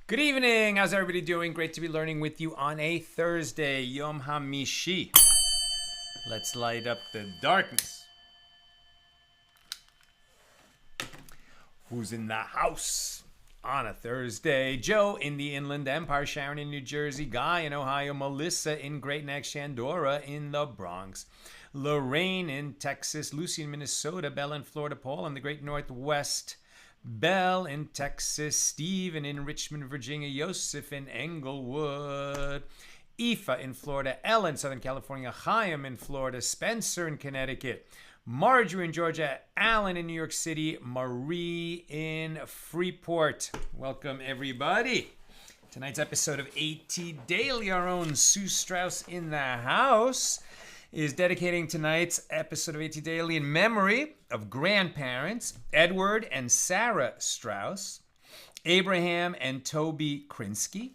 Good evening. How's everybody doing? Great to be learning with you on a Thursday, Yom HaMishi. Let's light up the darkness. Who's in the house on a Thursday? Joe in the Inland Empire, Sharon in New Jersey, Guy in Ohio, Melissa in Great Neck, Shandora in the Bronx, Lorraine in Texas, Lucy in Minnesota, Bella in Florida, Paul in the Great Northwest, Belle in Texas, Stephen in Richmond, Virginia, Yosef in Englewood, Aoife in Florida, Ella in Southern California, Chaim in Florida, Spencer in Connecticut, Marjorie in Georgia, Alan in New York City, Marie in Freeport. Welcome, everybody. Tonight's episode of AT Daily, our own Sue Strauss in the house, is dedicating tonight's episode of AT Daily in memory of grandparents Edward and Sarah Strauss, Abraham and Toby Krinsky,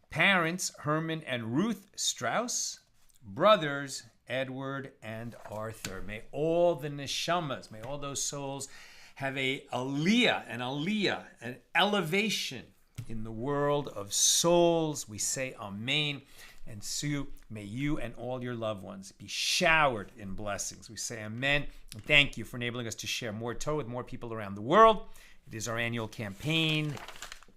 parents Herman and Ruth Strauss, brothers Edward and Arthur. May all the neshamas, may all those souls have an elevation in the world of souls. We say amen. And Sue, may you and all your loved ones be showered in blessings. We say amen. And thank you for enabling us to share more Torah with more people around the world. It is our annual campaign.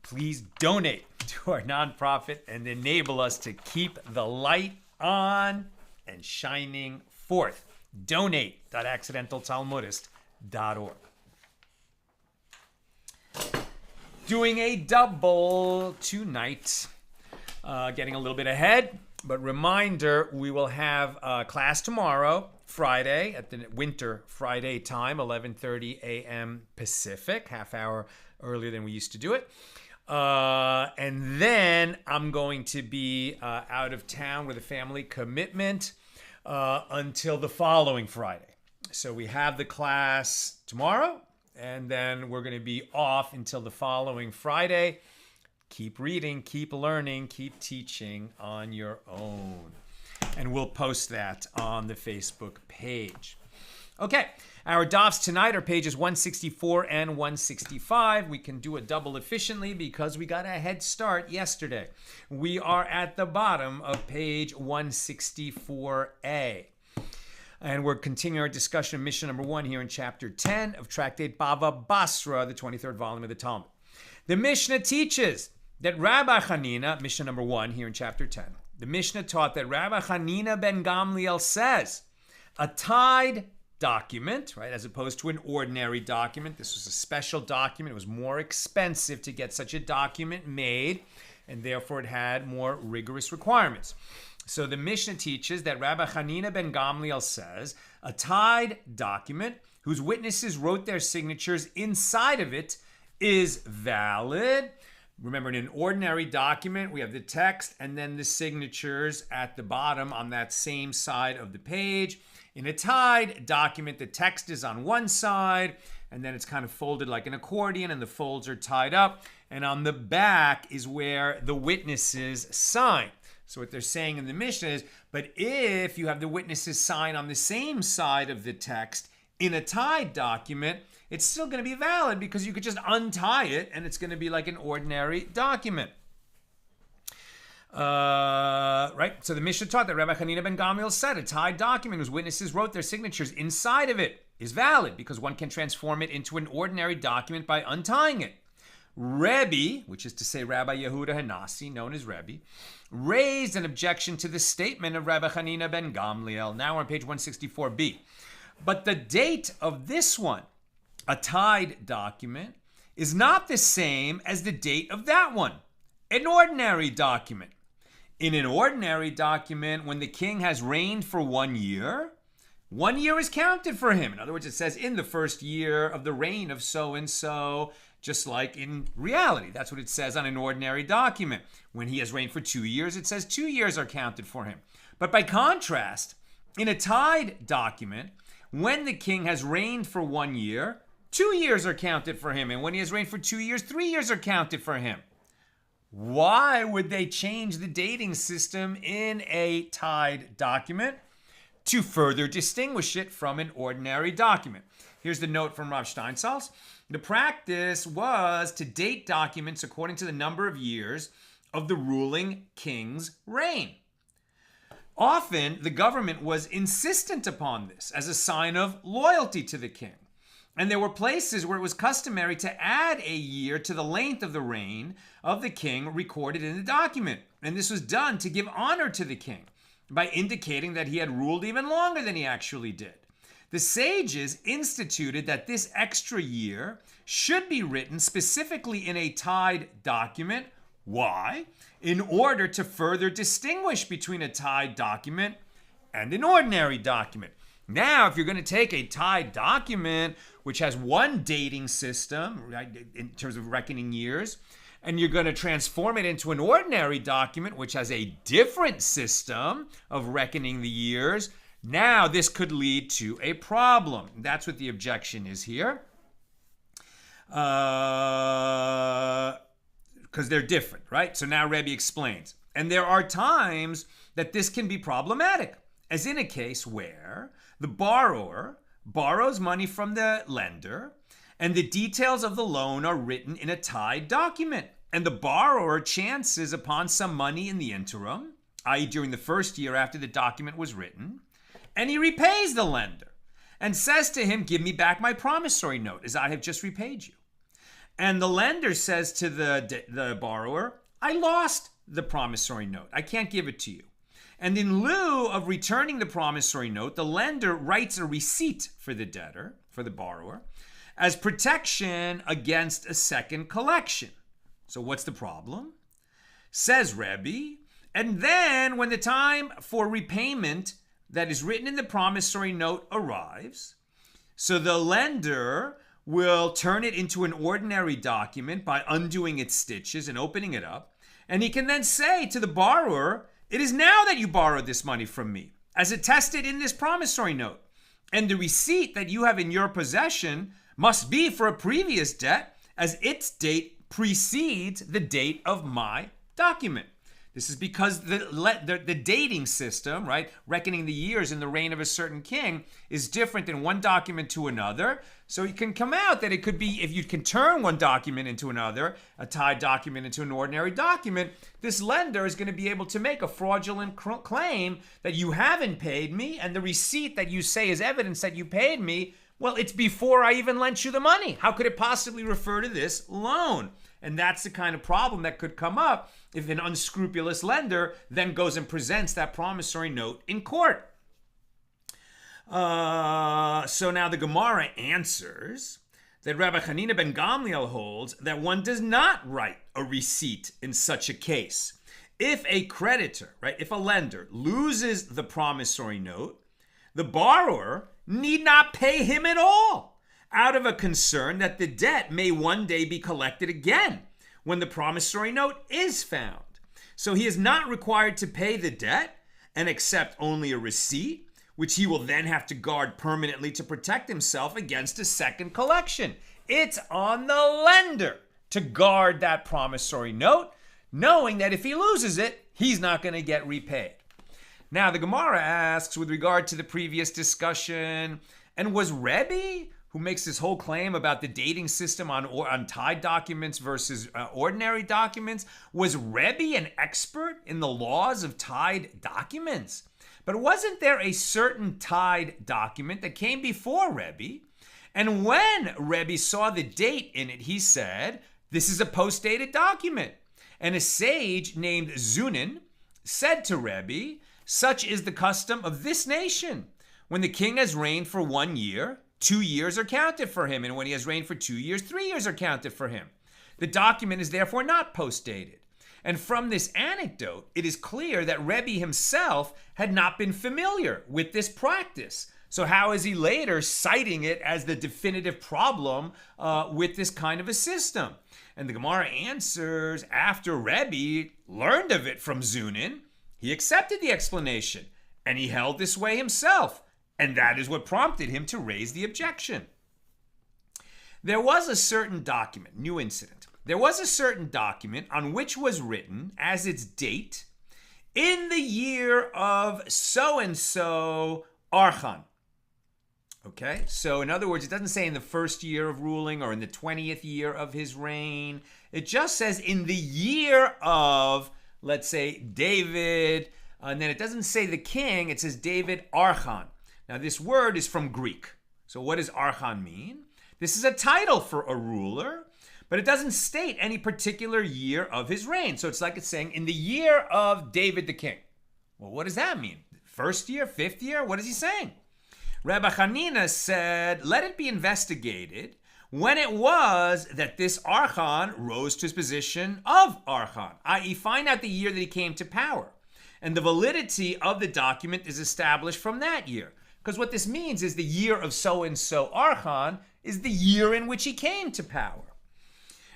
Please donate to our nonprofit and enable us to keep the light on and shining forth. Donate.accidentaltalmudist.org. Doing a double tonight. Getting a little bit ahead, but reminder, we will have class tomorrow, Friday, at the winter Friday time, 11:30 a.m. Pacific, half hour earlier than we used to do it. And then I'm going to be out of town with a family commitment until the following Friday. So we have the class tomorrow, and then we're going to be off until the following Friday. Keep reading, keep learning, keep teaching on your own. And we'll post that on the Facebook page. Okay, our dafs tonight are pages 164 and 165. We can do a double efficiently because we got a head start yesterday. We are at the bottom of page 164a. And we're continuing our discussion of Mishna number 1 here in chapter 10 of Tractate Bava Basra, the 23rd volume of the Talmud. The Mishnah teaches that Rabbi Hanina, Mishnah number 1 here in chapter 10, the Mishnah taught that Rabbi Hanina ben Gamliel says a tied document, right, as opposed to an ordinary document. This was a special document. It was more expensive to get such a document made, and therefore it had more rigorous requirements. So the Mishnah teaches that Rabbi Hanina ben Gamliel says a tied document whose witnesses wrote their signatures inside of it is valid. Remember, in an ordinary document, we have the text and then the signatures at the bottom on that same side of the page. In a tied document, the text is on one side, and then it's kind of folded like an accordion, and the folds are tied up. And on the back is where the witnesses sign. So what they're saying in the Mishnah is, but if you have the witnesses sign on the same side of the text in a tied document, it's still going to be valid because you could just untie it and it's going to be like an ordinary document. Right? So the Mishnah taught that Rabbi Hanina ben Gamliel said a tied document whose witnesses wrote their signatures inside of it is valid because one can transform it into an ordinary document by untying it. Rebbe, which is to say Rabbi Yehuda Hanasi, known as Rebbe, raised an objection to the statement of Rabbi Hanina ben Gamliel. Now we're on page 164b. But the date of this one, a tied document, is not the same as the date of that one, an ordinary document. In an ordinary document, when the king has reigned for 1 year, 1 year is counted for him. In other words, it says in the first year of the reign of so-and-so, just like in reality. That's what it says on an ordinary document. When he has reigned for 2 years, it says 2 years are counted for him. But by contrast, in a tied document, when the king has reigned for 1 year, 2 years are counted for him. And when he has reigned for 2 years, 3 years are counted for him. Why would they change the dating system in a tied document? To further distinguish it from an ordinary document. Here's the note from Rav Steinsaltz. The practice was to date documents according to the number of years of the ruling king's reign. Often, the government was insistent upon this as a sign of loyalty to the king. And there were places where it was customary to add a year to the length of the reign of the king recorded in the document. And this was done to give honor to the king by indicating that he had ruled even longer than he actually did. The sages instituted that this extra year should be written specifically in a tied document. Why? In order to further distinguish between a tied document and an ordinary document. Now, if you're going to take a tied document, which has one dating system, right, in terms of reckoning years, and you're going to transform it into an ordinary document, which has a different system of reckoning the years, now this could lead to a problem. That's what the objection is here. Because they're different, right? So now Rebbe explains. And there are times that this can be problematic, as in a case where the borrower borrows money from the lender, and the details of the loan are written in a tied document. And the borrower chances upon some money in the interim, i.e. during the first year after the document was written, and he repays the lender and says to him, give me back my promissory note as I have just repaid you. And the lender says to the borrower, I lost the promissory note. I can't give it to you. And in lieu of returning the promissory note, the lender writes a receipt for the debtor, for the borrower, as protection against a second collection. So what's the problem? Says Rebbe, and then when the time for repayment that is written in the promissory note arrives, so the lender will turn it into an ordinary document by undoing its stitches and opening it up, and he can then say to the borrower, it is now that you borrowed this money from me, as attested in this promissory note, and the receipt that you have in your possession must be for a previous debt, as its date precedes the date of my document. This is because the dating system, right, reckoning the years in the reign of a certain king, is different in one document to another. So it can come out that it could be, if you can turn one document into another, a tied document into an ordinary document, this lender is going to be able to make a fraudulent claim that you haven't paid me, and the receipt that you say is evidence that you paid me, well, it's before I even lent you the money. How could it possibly refer to this loan? And that's the kind of problem that could come up if an unscrupulous lender then goes and presents that promissory note in court. So now the Gemara answers that Rabbi Hanina ben Gamliel holds that one does not write a receipt in such a case. If a creditor, right, if a lender loses the promissory note, the borrower need not pay him at all, out of a concern that the debt may one day be collected again when the promissory note is found. So he is not required to pay the debt and accept only a receipt, which he will then have to guard permanently to protect himself against a second collection. It's on the lender to guard that promissory note, knowing that if he loses it, he's not going to get repaid. Now, the Gemara asks, with regard to the previous discussion, and was Rebbe, who makes this whole claim about the dating system on tied documents versus ordinary documents, was Rebbe an expert in the laws of tied documents? But wasn't there a certain tied document that came before Rebbe? And when Rebbe saw the date in it, he said, this is a post-dated document. And a sage named Zunin said to Rebbe, such is the custom of this nation. When the king has reigned for 1 year, 2 years are counted for him. And when he has reigned for 2 years, 3 years are counted for him. The document is therefore not post-dated. And from this anecdote, it is clear that Rebbe himself had not been familiar with this practice. So how is he later citing it as the definitive problem with this kind of a system? And the Gemara answers, after Rebbe learned of it from Zunin, he accepted the explanation, and he held this way himself. And that is what prompted him to raise the objection. There was a certain document, new incident. There was a certain document on which was written as its date, in the year of so-and-so archan. Okay, so in other words, it doesn't say in the first year of ruling or in the 20th year of his reign. It just says in the year of, let's say, David, and then it doesn't say the king, it says David archan. Now this word is from Greek. So what does archan mean? This is a title for a ruler, but it doesn't state any particular year of his reign. So it's like it's saying in the year of David the king. Well, what does that mean? First year, fifth year? What is he saying? Rabbi Hanina said, let it be investigated when it was that this archan rose to his position of archan, i.e. find out the year that he came to power. And the validity of the document is established from that year. Because what this means is the year of so-and-so archan is the year in which he came to power.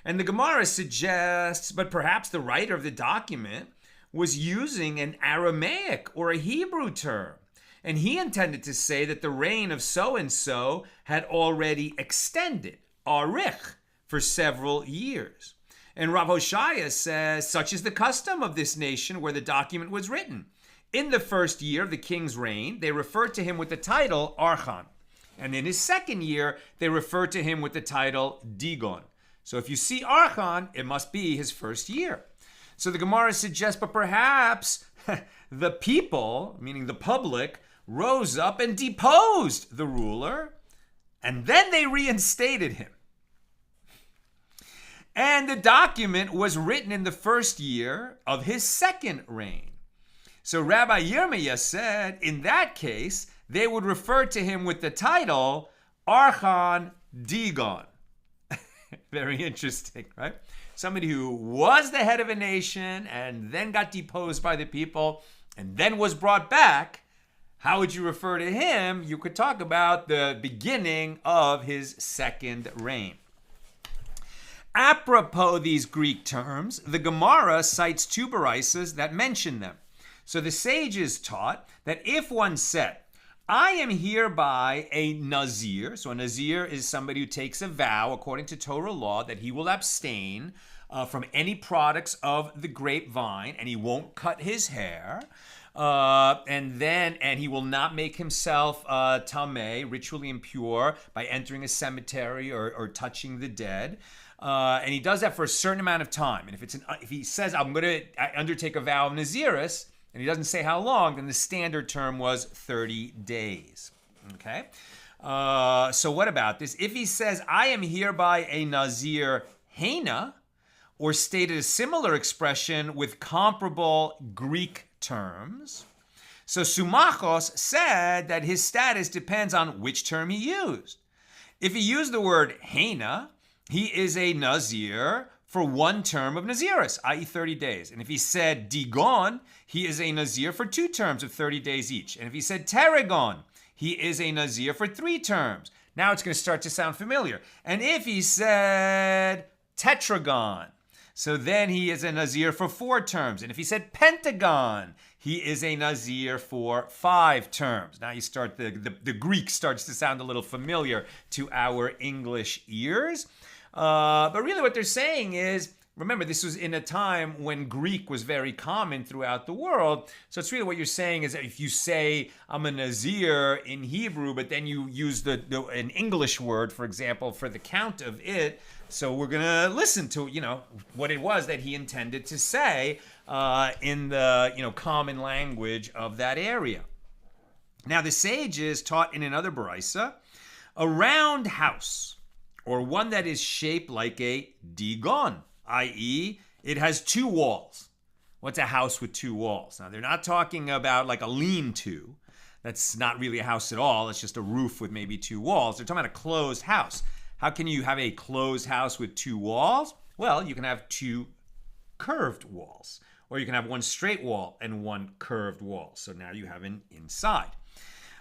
And the Gemara suggests, but perhaps the writer of the document was using an Aramaic or a Hebrew term. And he intended to say that the reign of so-and-so had already extended, arich, for several years. And Rav Hoshaya says, such is the custom of this nation where the document was written. In the first year of the king's reign, they referred to him with the title archan. And in his second year, they referred to him with the title Digon. So if you see archan, it must be his first year. So the Gemara suggests, but perhaps the people, meaning the public, rose up and deposed the ruler, and then they reinstated him. And the document was written in the first year of his second reign. So Rabbi Yirmeya said, in that case, they would refer to him with the title Archan Digon. Very interesting, right? Somebody who was the head of a nation and then got deposed by the people and then was brought back. How would you refer to him? You could talk about the beginning of his second reign. Apropos these Greek terms, the Gemara cites two baraisas that mention them. So the sages taught that if one said, I am hereby a Nazir, so a Nazir is somebody who takes a vow according to Torah law that he will abstain from any products of the grapevine and he won't cut his hair. And he will not make himself tameh, ritually impure, by entering a cemetery or touching the dead. And he does that for a certain amount of time. And if he says, I'm going to undertake a vow of Naziris, and he doesn't say how long, then the standard term was 30 days. Okay? So what about this? If he says, I am hereby a Nazir Hena, or stated a similar expression with comparable Greek terms. So Sumachos said that his status depends on which term he used. If he used the word Hena, he is a Nazir for one term of Naziris, i.e. 30 days. And if he said Digon, he is a Nazir for two terms of 30 days each. And if he said Teragon, he is a Nazir for 3 terms. Now it's going to start to sound familiar. And if he said Tetragon, so then he is a Nazir for 4 terms. And if he said Pentagon, he is a Nazir for 5 terms. Now you start, the Greek starts to sound a little familiar to our English ears. But really what they're saying is, remember, this was in a time when Greek was very common throughout the world. So it's really what you're saying is that if you say, I'm a Nazir in Hebrew, but then you use an English word, for example, for the count of it. So we're going to listen to, what it was that he intended to say in the, common language of that area. Now the sages taught in another baraisa, a round house, or one that is shaped like a digon, i.e., it has 2 walls. What's a house with 2 walls? Now, they're not talking about like a lean-to. That's not really a house at all. It's just a roof with maybe 2 walls. They're talking about a closed house. How can you have a closed house with 2 walls? Well, you can have 2 curved walls. Or you can have 1 straight wall and 1 curved wall. So now you have an inside.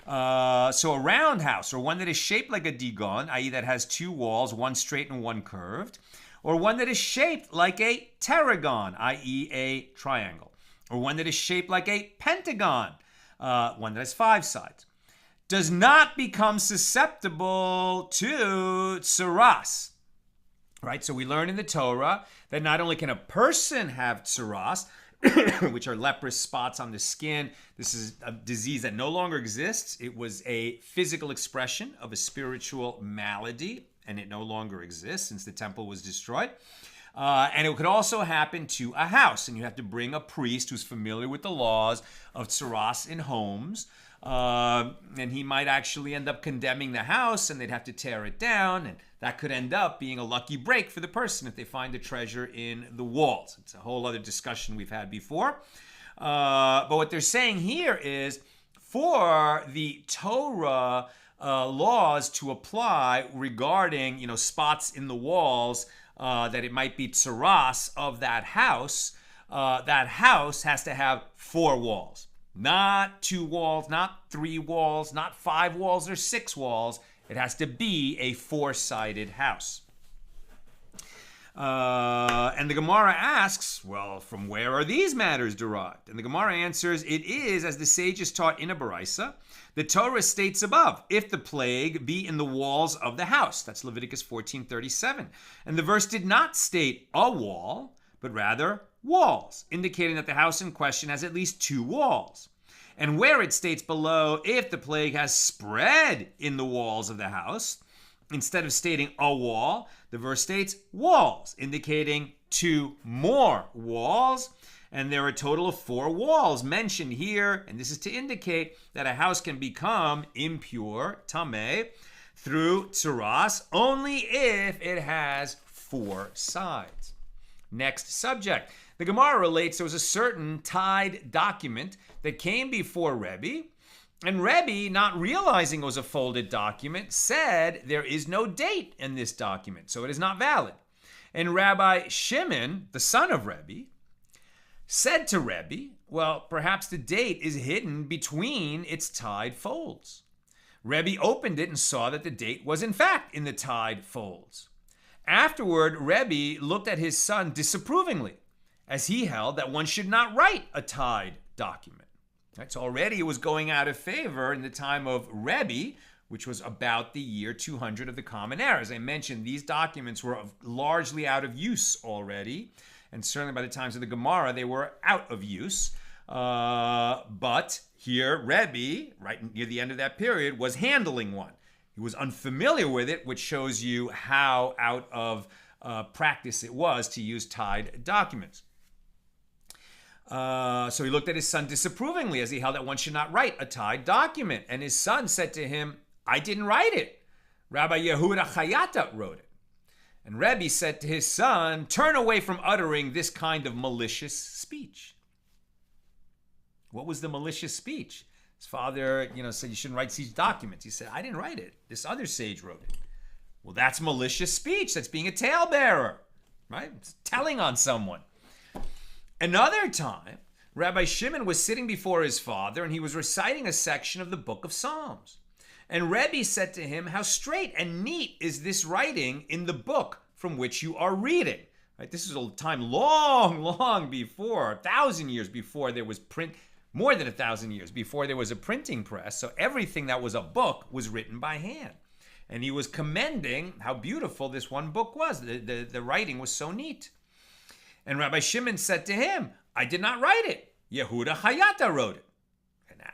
So a round house, or one that is shaped like a digon, i.e. that has two walls, one straight and one curved, or one that is shaped like a pterygon, i.e. a triangle, or one that is shaped like a pentagon, one that has five sides, does not become susceptible to tzaraas. Right? So we learn in the Torah that not only can a person have tzaraas, which are leprous spots on the skin. This is a disease that no longer exists. It was a physical expression of a spiritual malady, and it no longer exists since the temple was destroyed. And it could also happen to a house, and you have to bring a priest who's familiar with the laws of tzaraas in homes, and he might actually end up condemning the house, and they'd have to tear it down, and that could end up being a lucky break for the person if they find a treasure in the walls. It's a whole other discussion we've had before. But what they're saying here is for the Torah laws to apply regarding, spots in the walls, that it might be tzaraas of that house has to have four walls. Not two walls, not three walls, not five walls or six walls. It has to be a four-sided house. And the Gemara asks, well, from where are these matters derived? And the Gemara answers, it is, as the sages taught in a Baraisa, the Torah states above, if the plague be in the walls of the house. That's Leviticus 14:37. And the verse did not state a wall, but rather walls, indicating that the house in question has at least two walls. And where it states below, if the plague has spread in the walls of the house, instead of stating a wall, the verse states walls, indicating two more walls. And there are a total of four walls mentioned here. And this is to indicate that a house can become impure, tameh, through tzaraas, only if it has four sides. Next subject. The Gemara relates there was a certain tied document that came before Rebbe, and Rebbe, not realizing it was a folded document, said there is no date in this document, so it is not valid. And Rabbi Shimon, the son of Rebbe, said to Rebbe, well, perhaps the date is hidden between its tied folds. Rebbe opened it and saw that the date was in fact in the tied folds. Afterward, Rebbe looked at his son disapprovingly, as he held that one should not write a tied document. Right, so already it was going out of favor in the time of Rebbe, which was about the year 200 of the Common Era. As I mentioned, these documents were largely out of use already, and certainly by the times of the Gemara, they were out of use. But here, Rebbe, right near the end of that period, was handling one. He was unfamiliar with it, which shows you how out of practice it was to use tied documents. So he looked at his son disapprovingly as he held that one should not write a tied document. And his son said to him, I didn't write it. Rabbi Yehuda Chayata wrote it. And Rebbe said to his son, turn away from uttering this kind of malicious speech. What was the malicious speech? His father, said you shouldn't write these documents. He said, I didn't write it. This other sage wrote it. Well, that's malicious speech. That's being a talebearer, right? It's telling on someone. Another time, Rabbi Shimon was sitting before his father and he was reciting a section of the book of Psalms. And Rebbe said to him, how straight and neat is this writing in the book from which you are reading? Right? This is a time long before, 1,000 years before there was print, more than 1,000 years before there was a printing press. So everything that was a book was written by hand. And he was commending how beautiful this one book was. The writing was so neat. And Rabbi Shimon said to him, I did not write it. Yehuda Chayata wrote it. And now,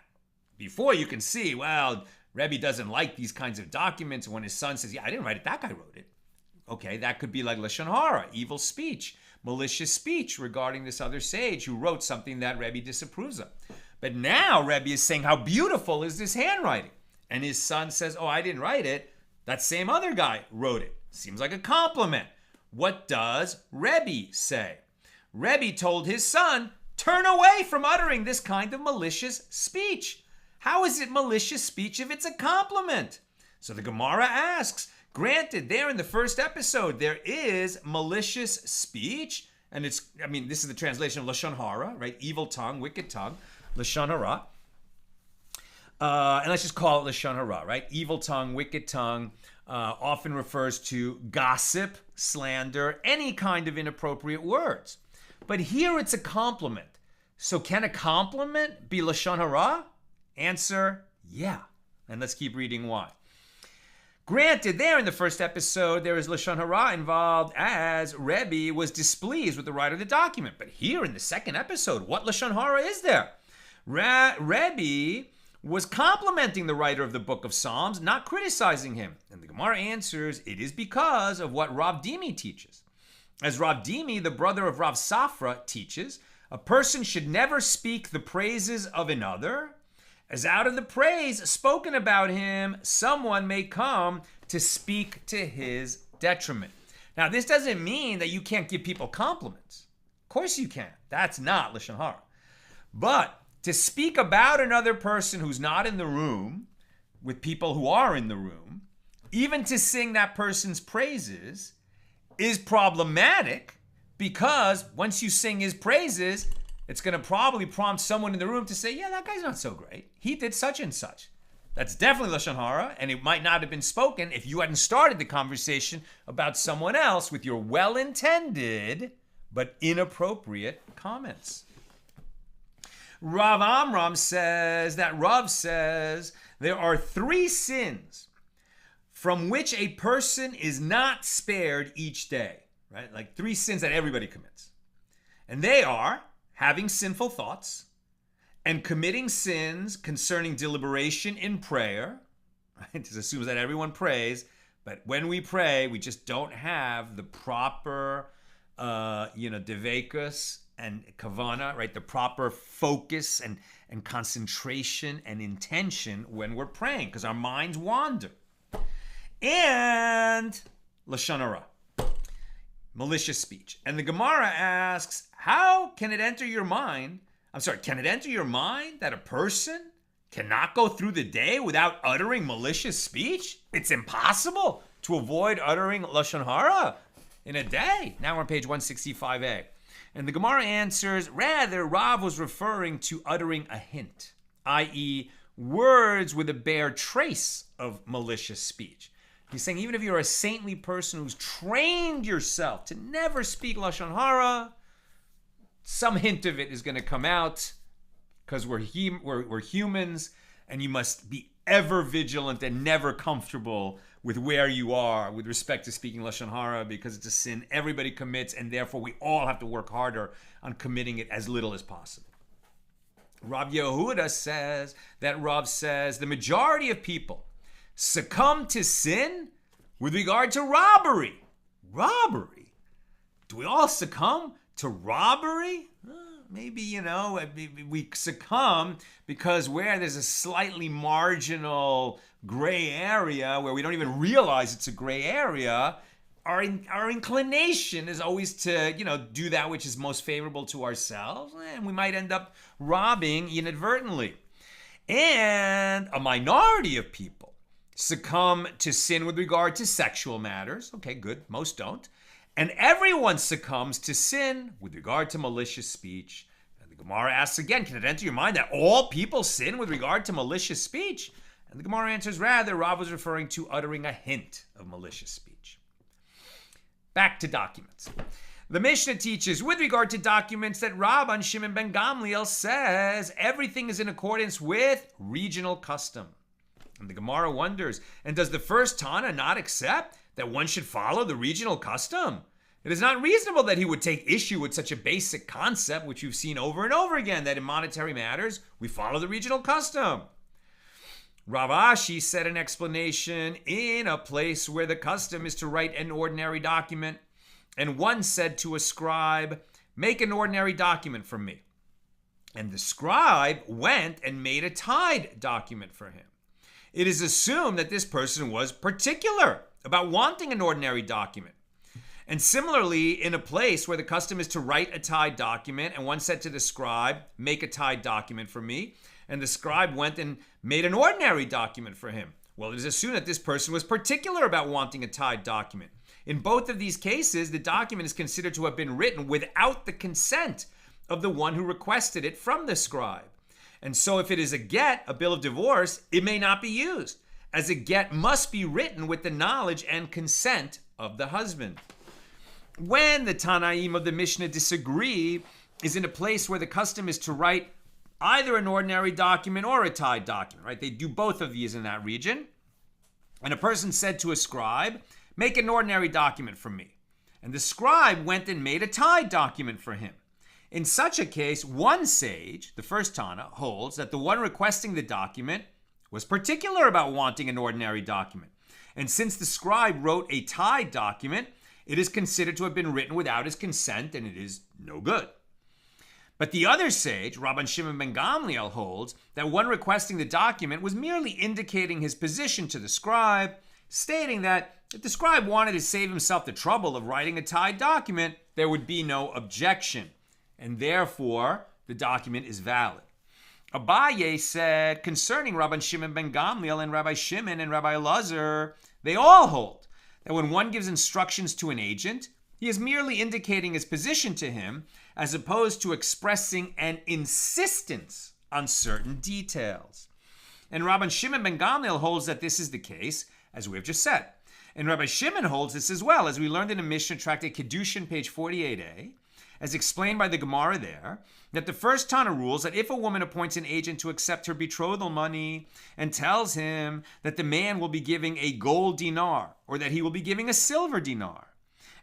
before you can see, well, Rebbe doesn't like these kinds of documents. When his son says, yeah, I didn't write it, that guy wrote it. Okay, that could be like Lashon Hara, evil speech, malicious speech regarding this other sage who wrote something that Rebbe disapproves of. But now Rebbe is saying, how beautiful is this handwriting? And his son says, oh, I didn't write it. That same other guy wrote it. Seems like a compliment. What does Rebbe say? Rebbe told his son, turn away from uttering this kind of malicious speech. How is it malicious speech if it's a compliment? So the Gemara asks, granted, there in the first episode, there is malicious speech. And this is the translation of Lashon Hara, right? Evil tongue, wicked tongue, Lashon Hara. And let's just call it Lashon Hara, right? Evil tongue, wicked tongue, often refers to gossip, slander, any kind of inappropriate words. But here it's a compliment. So can a compliment be Lashon Hara? Answer, yeah. And let's keep reading why. Granted, there in the first episode, there is Lashon Hara involved as Rebbe was displeased with the writer of the document. But here in the second episode, what Lashon Hara is there? Rebbe was complimenting the writer of the book of Psalms, not criticizing him. And the Gemara answers, it is because of what Rav Dimi teaches. As Rav Dimi, the brother of Rav Safra, teaches, a person should never speak the praises of another, as out of the praise spoken about him, someone may come to speak to his detriment. Now, this doesn't mean that you can't give people compliments. Of course you can. That's not Lashon Hara. But to speak about another person who's not in the room with people who are in the room, even to sing that person's praises, is problematic because once you sing his praises, it's going to probably prompt someone in the room to say, yeah, that guy's not so great. He did such and such. That's definitely Lashon Hara, and it might not have been spoken if you hadn't started the conversation about someone else with your well-intended but inappropriate comments. Rav Amram says that Rav says there are 3 sins from which a person is not spared each day, right? Like 3 sins that everybody commits. And they are having sinful thoughts and committing sins concerning deliberation in prayer. Right? This assumes that everyone prays, but when we pray, we just don't have the proper, devekus and kavana, right? The proper focus and concentration and intention when we're praying, because our minds wander. And Lashon Hara, malicious speech. And the Gemara asks, how can it enter your mind? Can it enter your mind that a person cannot go through the day without uttering malicious speech? It's impossible to avoid uttering Lashon Hara in a day. Now we're on page 165a. And the Gemara answers, rather, Rav was referring to uttering a hint, i.e., words with a bare trace of malicious speech. He's saying even if you're a saintly person who's trained yourself to never speak Lashon Hara, some hint of it is going to come out because we're humans, and you must be ever vigilant and never comfortable with where you are with respect to speaking Lashon Hara, because it's a sin everybody commits, and therefore we all have to work harder on committing it as little as possible. Rav Yehuda says that Rav says the majority of people succumb to sin with regard to robbery. Robbery? Do we all succumb to robbery? Maybe, we succumb because where there's a slightly marginal gray area where we don't even realize it's a gray area, our inclination is always to, do that which is most favorable to ourselves, and we might end up robbing inadvertently. And a minority of people succumb to sin with regard to sexual matters. Okay, good. Most don't. And everyone succumbs to sin with regard to malicious speech. And the Gemara asks again, can it enter your mind that all people sin with regard to malicious speech? And the Gemara answers, rather, Rav was referring to uttering a hint of malicious speech. Back to documents. The Mishna teaches with regard to documents that Rabban Shimon ben Gamliel says everything is in accordance with regional custom. And the Gemara wonders, and does the first Tana not accept that one should follow the regional custom? It is not reasonable that he would take issue with such a basic concept, which we've seen over and over again, that in monetary matters, we follow the regional custom. Rav Ashi said in explanation, in a place where the custom is to write an ordinary document, and one said to a scribe, make an ordinary document for me. And the scribe went and made a tied document for him. It is assumed that this person was particular about wanting an ordinary document. And similarly, in a place where the custom is to write a tied document, and one said to the scribe, make a tied document for me, and the scribe went and made an ordinary document for him. Well, it is assumed that this person was particular about wanting a tied document. In both of these cases, the document is considered to have been written without the consent of the one who requested it from the scribe. And so if it is a get, a bill of divorce, it may not be used, as a get must be written with the knowledge and consent of the husband. When the Tanaim of the Mishnah disagree, is in a place where the custom is to write either an ordinary document or a tied document, right? They do both of these in that region. And a person said to a scribe, make an ordinary document for me. And the scribe went and made a tied document for him. In such a case, one sage, the first Tana, holds that the one requesting the document was particular about wanting an ordinary document. And since the scribe wrote a tied document, it is considered to have been written without his consent, and it is no good. But the other sage, Rabban Shimon ben Gamliel, holds that one requesting the document was merely indicating his position to the scribe, stating that if the scribe wanted to save himself the trouble of writing a tied document, there would be no objection, and therefore the document is valid. Abaye said concerning Rabban Shimon ben Gamliel and Rabbi Shimon and Rabbi Elazar, they all hold that when one gives instructions to an agent, he is merely indicating his position to him as opposed to expressing an insistence on certain details. And Rabban Shimon ben Gamliel holds that this is the case, as we have just said. And Rabbi Shimon holds this as well, as we learned in the Mishna tractate Kedushin, page 48a, as explained by the Gemara there, that the first Tana rules that if a woman appoints an agent to accept her betrothal money and tells him that the man will be giving a gold dinar or that he will be giving a silver dinar,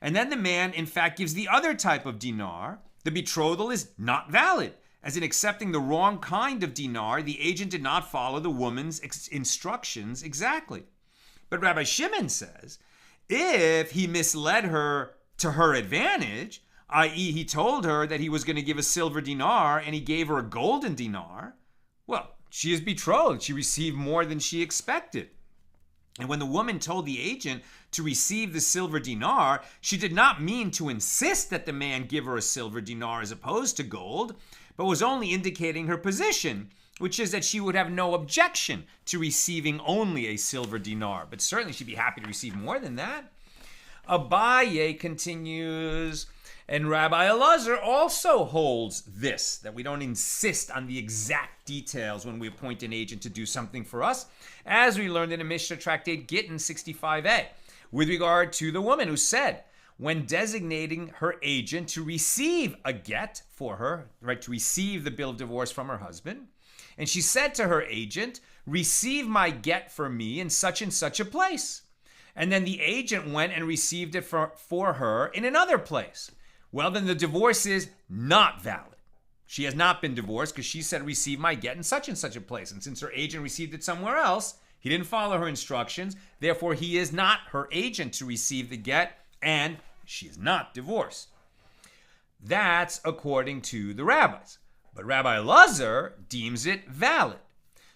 and then the man in fact gives the other type of dinar, the betrothal is not valid, as in accepting the wrong kind of dinar, the agent did not follow the woman's instructions exactly. But Rabbi Shimon says, if he misled her to her advantage, i.e. he told her that he was going to give a silver dinar and he gave her a golden dinar, well, she is betrothed. She received more than she expected. And when the woman told the agent to receive the silver dinar, she did not mean to insist that the man give her a silver dinar as opposed to gold, but was only indicating her position, which is that she would have no objection to receiving only a silver dinar, but certainly she'd be happy to receive more than that. Abaye continues, and Rabbi Elazar also holds this, that we don't insist on the exact details when we appoint an agent to do something for us, as we learned in the Mishna tractate Gittin 65a, with regard to the woman who said, when designating her agent to receive a get for her, right, to receive the bill of divorce from her husband, and she said to her agent, receive my get for me in such and such a place. And then the agent went and received it for her in another place. Well, then the divorce is not valid. She has not been divorced because she said, receive my get in such and such a place. And since her agent received it somewhere else, he didn't follow her instructions. Therefore, he is not her agent to receive the get, and she is not divorced. That's according to the rabbis. But Rabbi Elazar deems it valid.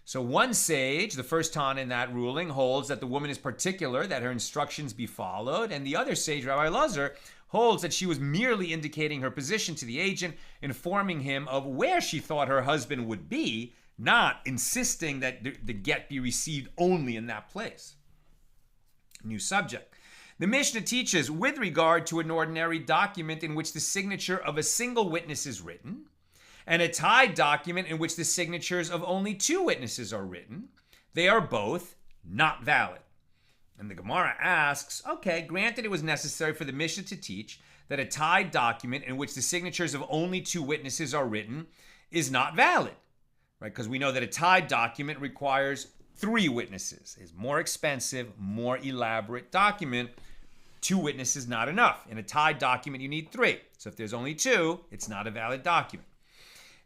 So one sage, the first Tana in that ruling, holds that the woman is particular, that her instructions be followed. And the other sage, Rabbi Elazar, holds that she was merely indicating her position to the agent, informing him of where she thought her husband would be, not insisting that the get be received only in that place. New subject. The Mishnah teaches with regard to an ordinary document in which the signature of a single witness is written, and a tied document in which the signatures of only two witnesses are written, they are both not valid. And the Gemara asks, okay, granted it was necessary for the Mishnah to teach that a tied document in which the signatures of only two witnesses are written is not valid, right? Because we know that a tied document requires three witnesses. It's more expensive, more elaborate document. Two witnesses not enough. In a tied document, you need three. So if there's only two, it's not a valid document.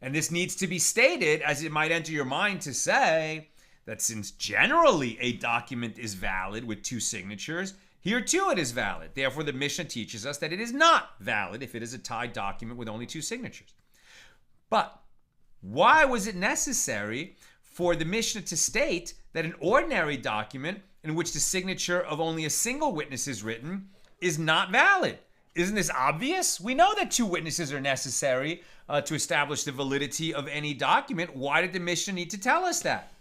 And this needs to be stated, as it might enter your mind to say that since generally a document is valid with two signatures, here too it is valid. Therefore, the Mishnah teaches us that it is not valid if it is a tied document with only two signatures. But why was it necessary for the Mishnah to state that an ordinary document in which the signature of only a single witness is written is not valid? Isn't this obvious? We know that two witnesses are necessary to establish the validity of any document. Why did the Mishnah need to tell us that?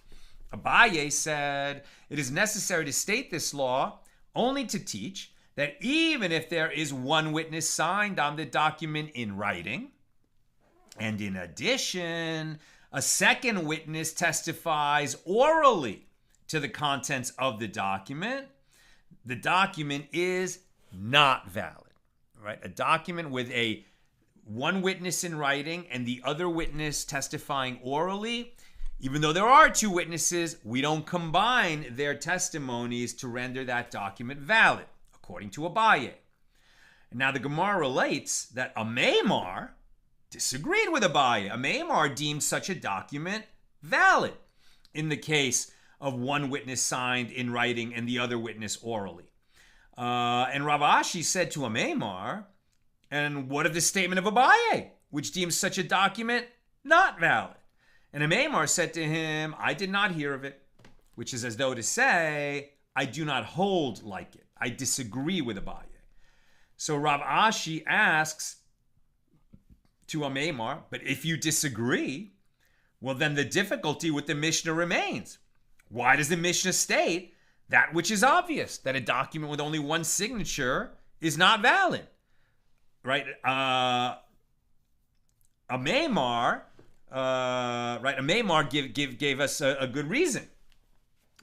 Abaye said, it is necessary to state this law only to teach that even if there is one witness signed on the document in writing, and in addition, A second witness testifies orally to the contents of the document is not valid, right? A document with one witness in writing and the other witness testifying orally, even though there are two witnesses, we don't combine their testimonies to render that document valid, according to Abaye. Now the Gemara relates that a Maimar disagreed with Abaye. A Maimar deemed such a document valid in the case of one witness signed in writing and the other witness orally. And Rav Ashi said to a Maimar, and what of the statement of Abaye, which deems such a document not valid? And a Maimar said to him, I did not hear of it, which is as though to say, I do not hold like it. I disagree with Abaye. So Rav Ashi asks to a Maimar, but if you disagree, well then the difficulty with the Mishnah remains. Why does the Mishnah state that which is obvious, that a document with only one signature is not valid? Right? A Maimar gave us a good reason,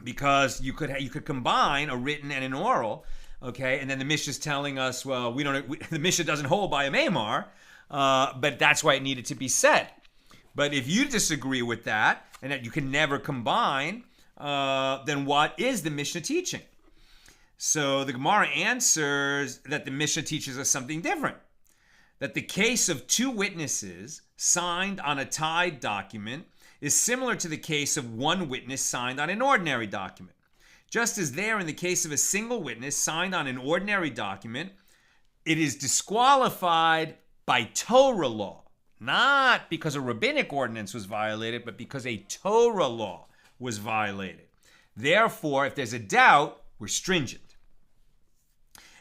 because you could combine a written and an oral, okay, and then the Mishnah is telling us, well, the Mishnah doesn't hold by a Maimar, but that's why it needed to be said. But if you disagree with that and that you can never combine, then what is the Mishnah teaching? So the Gemara answers that the Mishnah teaches us something different. That the case of two witnesses signed on a tied document is similar to the case of one witness signed on an ordinary document. Just as there in the case of a single witness signed on an ordinary document, it is disqualified by Torah law, not because a rabbinic ordinance was violated, but because a Torah law was violated. Therefore, if there's a doubt, we're stringent.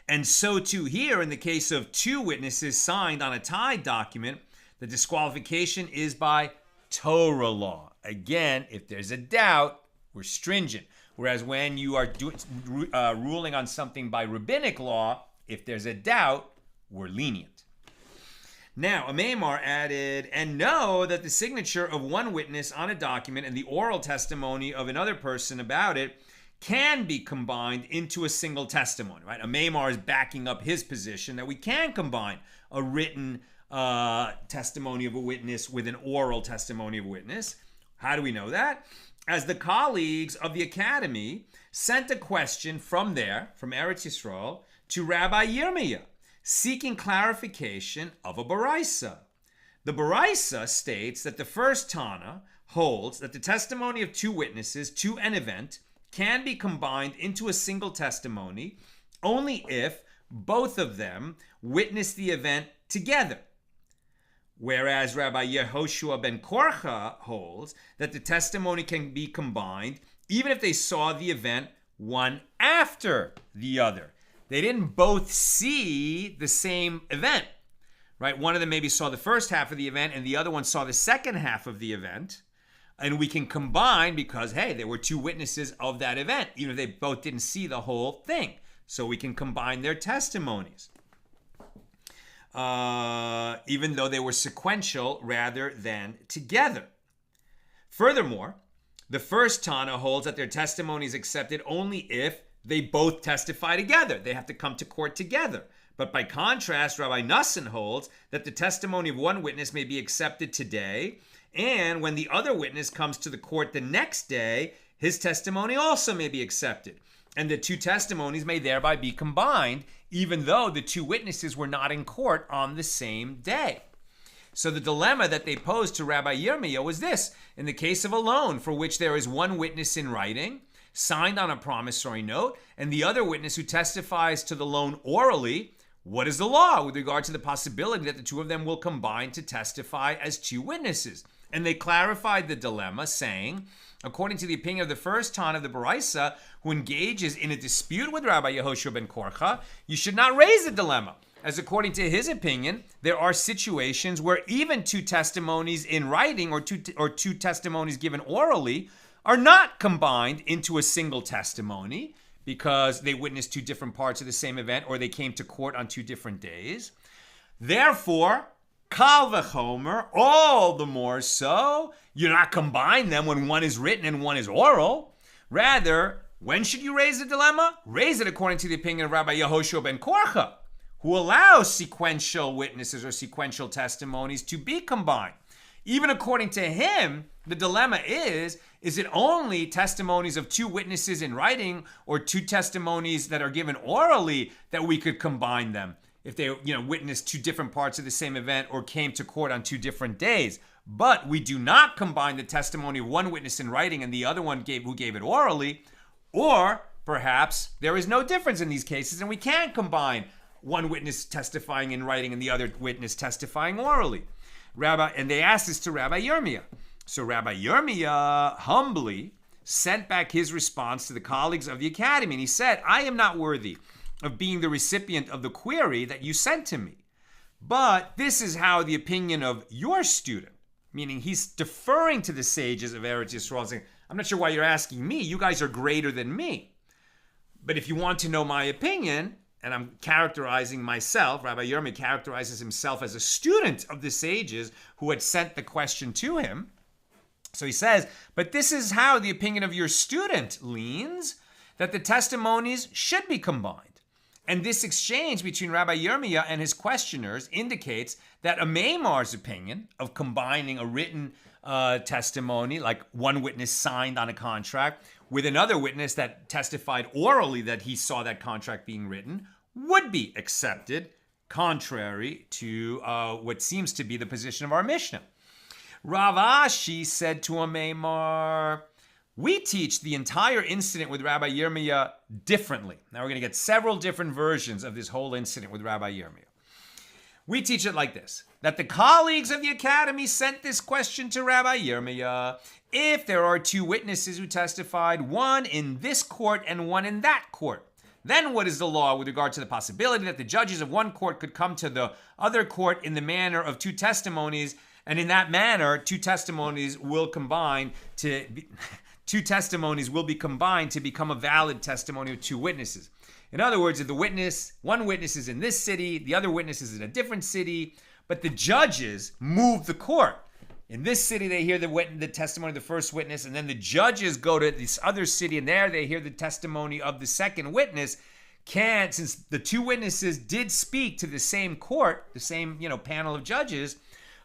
And so too here, in the case of two witnesses signed on a tied document, the disqualification is by Torah law. Again, if there's a doubt, we're stringent. Whereas when you are ruling on something by rabbinic law, if there's a doubt, we're lenient. Now, a Maimar added, and know that the signature of one witness on a document and the oral testimony of another person about it can be combined into a single testimony, right? A Maimar is backing up his position that we can combine a written testimony of a witness with an oral testimony of a witness. How do we know that? As the colleagues of the academy sent a question from Eretz Yisrael, to Rabbi Yirmeya, seeking clarification of a Baraisa. The Baraisa states that the first Tana holds that the testimony of two witnesses to an event can be combined into a single testimony only if both of them witness the event together. Whereas Rabbi Yehoshua ben Korcha holds that the testimony can be combined even if they saw the event one after the other. They didn't both see the same event, right? One of them maybe saw the first half of the event and the other one saw the second half of the event. And we can combine because, hey, there were two witnesses of that event, even if they both didn't see the whole thing. So we can combine their testimonies, even though they were sequential rather than together. Furthermore, the first Tana holds that their testimony is accepted only if they both testify together. They have to come to court together. But by contrast, Rabbi Nassan holds that the testimony of one witness may be accepted today, and when the other witness comes to the court the next day, his testimony also may be accepted. And the two testimonies may thereby be combined, even though the two witnesses were not in court on the same day. So the dilemma that they posed to Rabbi Yirmeya was this: in the case of a loan for which there is one witness in writing, signed on a promissory note, and the other witness who testifies to the loan orally, what is the law with regard to the possibility that the two of them will combine to testify as two witnesses? And they clarified the dilemma, saying, according to the opinion of the first Tana of the Baraisa, who engages in a dispute with Rabbi Yehoshua ben Korcha, you should not raise the dilemma, as according to his opinion, there are situations where even two testimonies in writing or two testimonies given orally are not combined into a single testimony because they witnessed two different parts of the same event or they came to court on two different days. Therefore, Kal v'chomer, all the more so. You not combine them when one is written and one is oral. Rather, when should you raise the dilemma? Raise it according to the opinion of Rabbi Yehoshua ben Korcha, who allows sequential witnesses or sequential testimonies to be combined. Even according to him, the dilemma is it only testimonies of two witnesses in writing or two testimonies that are given orally that we could combine them if they, witnessed two different parts of the same event or came to court on two different days. But we do not combine the testimony of one witness in writing and the other one who gave it orally, or perhaps there is no difference in these cases and we can combine one witness testifying in writing and the other witness testifying orally. And they asked this to Rabbi Yirmeya. So Rabbi Yirmeya humbly sent back his response to the colleagues of the academy, and he said, I am not worthy of being the recipient of the query that you sent to me. But this is how the opinion of your student, meaning he's deferring to the sages of Eretz Yisrael, saying, I'm not sure why you're asking me. You guys are greater than me. But if you want to know my opinion, and I'm characterizing myself, Rabbi Yirmeya characterizes himself as a student of the sages who had sent the question to him. So he says, but this is how the opinion of your student leans, that the testimonies should be combined. And this exchange between Rabbi Yirmeya and his questioners indicates that a Meimar's opinion of combining a written testimony, like one witness signed on a contract, with another witness that testified orally that he saw that contract being written, would be accepted, contrary to what seems to be the position of our Mishnah. Rav Ashi said to a Meimar, we teach the entire incident with Rabbi Yirmeya differently. Now we're going to get several different versions of this whole incident with Rabbi Yirmeya. We teach it like this, that the colleagues of the academy sent this question to Rabbi Yirmeya. If there are two witnesses who testified, one in this court and one in that court, then what is the law with regard to the possibility that the judges of one court could come to the other court in the manner of two testimonies, and in that manner, two testimonies will be combined to become a valid testimony of two witnesses. In other words, if one witness is in this city, the other witness is in a different city, but the judges move the court. In this city, they hear the testimony of the first witness, and then the judges go to this other city, and there they hear the testimony of the second witness. Since the two witnesses did speak to the same court, the same panel of judges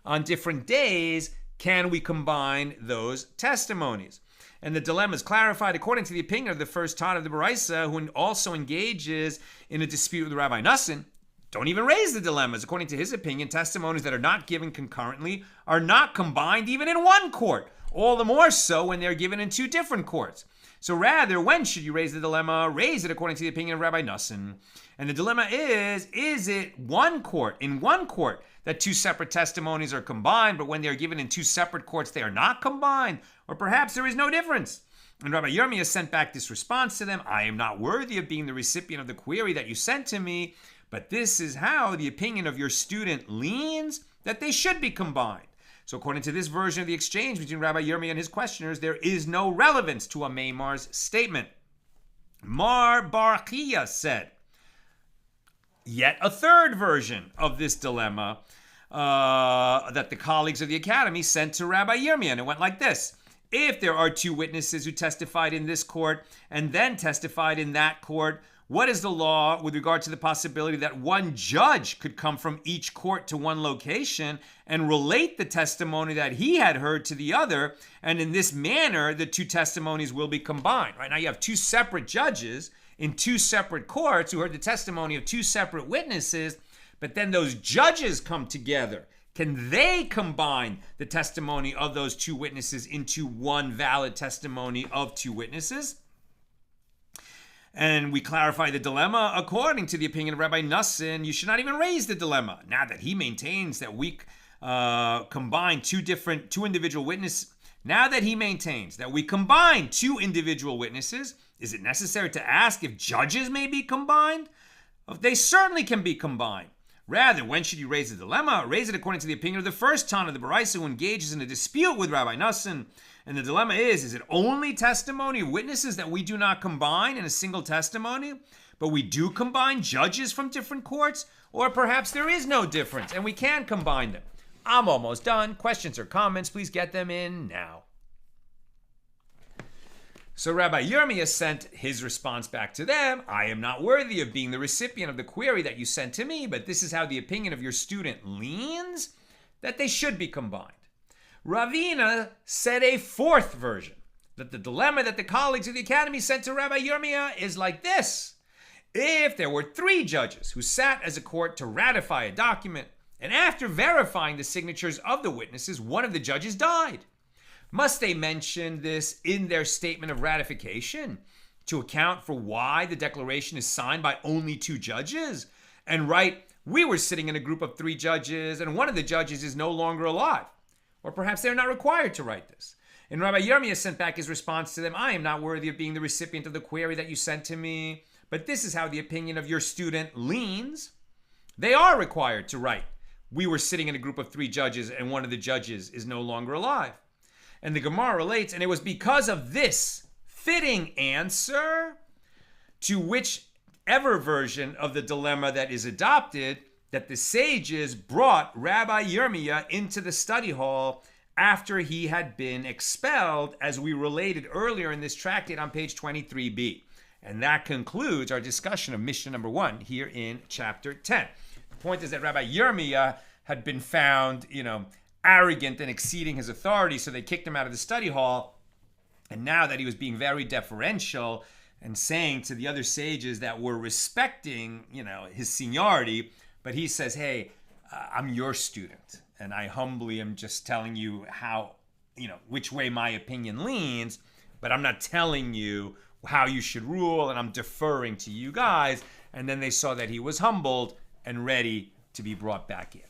on different days, can we combine those testimonies? And the dilemma is clarified according to the opinion of the first Tan of the Baraisa, who also engages in a dispute with Rabbi Nassim. Don't even raise the dilemmas. According to his opinion, testimonies that are not given concurrently are not combined even in one court, all the more so when they're given in two different courts. So rather, when should you raise the dilemma? Raise it according to the opinion of Rabbi Nassim. And the dilemma is it in one court, that two separate testimonies are combined, but when they are given in two separate courts, they are not combined? Or perhaps there is no difference. And Rabbi Yirmeya sent back this response to them, I am not worthy of being the recipient of the query that you sent to me, but this is how the opinion of your student leans, that they should be combined. So according to this version of the exchange between Rabbi Yirmeya and his questioners, there is no relevance to a Meimar's statement. Mar Bar Chia said, yet a third version of this dilemma that the colleagues of the academy sent to Rabbi Yirmeya, and it went like this. If there are two witnesses who testified in this court and then testified in that court, what is the law with regard to the possibility that one judge could come from each court to one location and relate the testimony that he had heard to the other, and in this manner, the two testimonies will be combined? Right now you have two separate judges in two separate courts who heard the testimony of two separate witnesses, but then those judges come together. Can they combine the testimony of those two witnesses into one valid testimony of two witnesses? And we clarify the dilemma according to the opinion of Rabbi Nassim. You should not even raise the dilemma. Now that he maintains that we combine two individual witnesses, is it necessary to ask if judges may be combined? They certainly can be combined. Rather, when should you raise the dilemma? Raise it according to the opinion of the first Tan of the Baraisa, who engages in a dispute with Rabbi Nassim. And the dilemma is it only testimony of witnesses that we do not combine in a single testimony, but we do combine judges from different courts? Or perhaps there is no difference and we can combine them? I'm almost done. Questions or comments, please get them in now. So Rabbi Yirmeya sent his response back to them. I am not worthy of being the recipient of the query that you sent to me, but this is how the opinion of your student leans, that they should be combined. Ravina said a fourth version, that the dilemma that the colleagues of the academy sent to Rabbi Yirmeya is like this. If there were 3 judges who sat as a court to ratify a document, and after verifying the signatures of the witnesses, one of the judges died, must they mention this in their statement of ratification to account for why the declaration is signed by only 2 judges? And write, we were sitting in a group of 3 judges and one of the judges is no longer alive. Or perhaps they're not required to write this. And Rabbi Yirmeya sent back his response to them, I am not worthy of being the recipient of the query that you sent to me, but this is how the opinion of your student leans. They are required to write, we were sitting in a group of 3 judges and one of the judges is no longer alive. And the Gemara relates, and it was because of this fitting answer to whichever version of the dilemma that is adopted that the sages brought Rabbi Yirmeya into the study hall after he had been expelled, as we related earlier in this tractate on page 23b. And that concludes our discussion of Mishnah number 1 here in chapter 10. The point is that Rabbi Yirmeya had been found, arrogant and exceeding his authority, so they kicked him out of the study hall. And now that he was being very deferential and saying to the other sages that were respecting, his seniority, but he says, hey, I'm your student, and I humbly am just telling you how, which way my opinion leans, but I'm not telling you how you should rule, and I'm deferring to you guys. And then they saw that he was humbled and ready to be brought back in.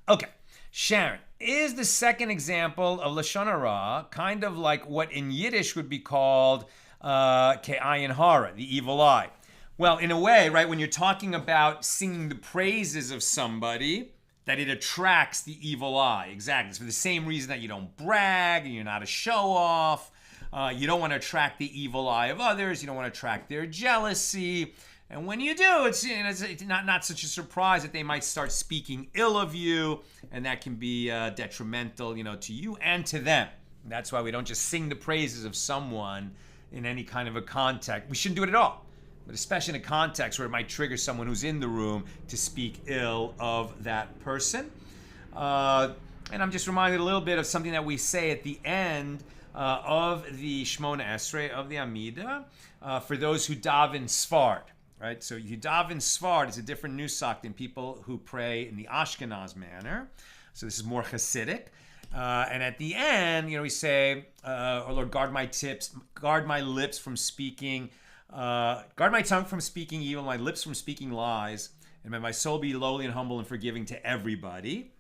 Okay, Sharon, is the second example of Lashon Hara kind of like what in Yiddish would be called Ke'ayin Hara, the evil eye? Well, in a way, right, when you're talking about singing the praises of somebody, that it attracts the evil eye. Exactly. It's for the same reason that you don't brag and you're not a show-off. You don't want to attract the evil eye of others. You don't want to attract their jealousy. And when you do, it's not such a surprise that they might start speaking ill of you, and that can be detrimental, to you and to them. And that's why we don't just sing the praises of someone in any kind of a context. We shouldn't do it at all, but especially in a context where it might trigger someone who's in the room to speak ill of that person. And I'm just reminded a little bit of something that we say at the end of the Shmona Esrei of the Amida for those who daven Sfard. Right, so you daven Sfard is a different nusach than people who pray in the Ashkenaz manner. So this is more Hasidic. And at the end, we say, "Oh Lord, guard my lips from speaking, guard my tongue from speaking evil, my lips from speaking lies, and may my soul be lowly and humble and forgiving to everybody."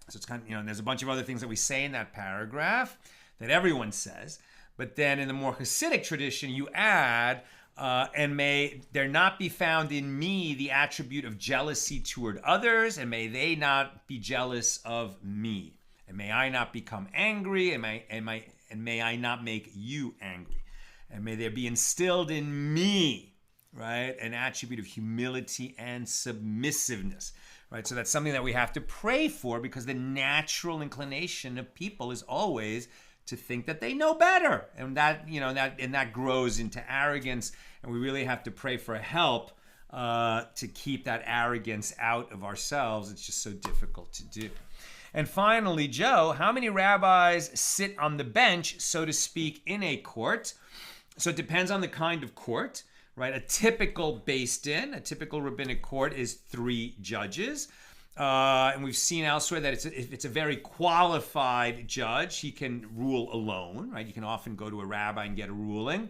So it's kind of, and there's a bunch of other things that we say in that paragraph that everyone says. But then in the more Hasidic tradition, you add, and may there not be found in me the attribute of jealousy toward others, and may they not be jealous of me, and may I not become angry, and may I not make you angry, and may there be instilled in me, right, an attribute of humility and submissiveness, right? So that's something that we have to pray for, because the natural inclination of people is always to think that they know better, and that grows into arrogance, and we really have to pray for help to keep that arrogance out of ourselves. It's just so difficult to do. And finally, Joe, how many rabbis sit on the bench, so to speak, in a court? So it depends on the kind of court, right? A typical Beis Din, a typical rabbinic court, is 3 judges. And we've seen elsewhere that if it's a very qualified judge, he can rule alone, right? You can often go to a rabbi and get a ruling.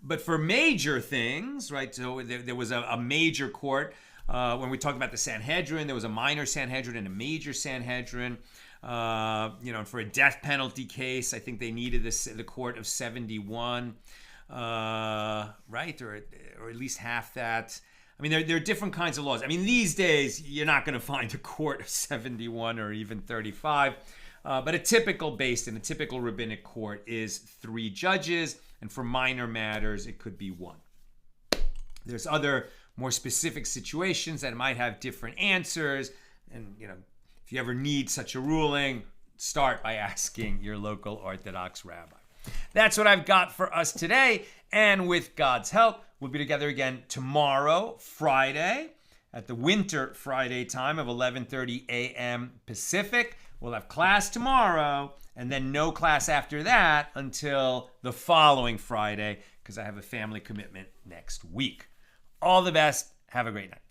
But for major things, right, so there was a major court. When we talked about the Sanhedrin, there was a minor Sanhedrin and a major Sanhedrin. For a death penalty case, I think they needed the court of 71, right? Or at least half that. I mean, there are different kinds of laws. I mean, these days, you're not going to find a court of 71 or even 35. But a typical Beis Din, a typical rabbinic court is 3 judges. And for minor matters, it could be 1. There's other more specific situations that might have different answers. And, if you ever need such a ruling, start by asking your local Orthodox rabbi. That's what I've got for us today. And with God's help, we'll be together again tomorrow, Friday, at the winter Friday time of 11:30 a.m. Pacific. We'll have class tomorrow, and then no class after that until the following Friday, because I have a family commitment next week. All the best. Have a great night.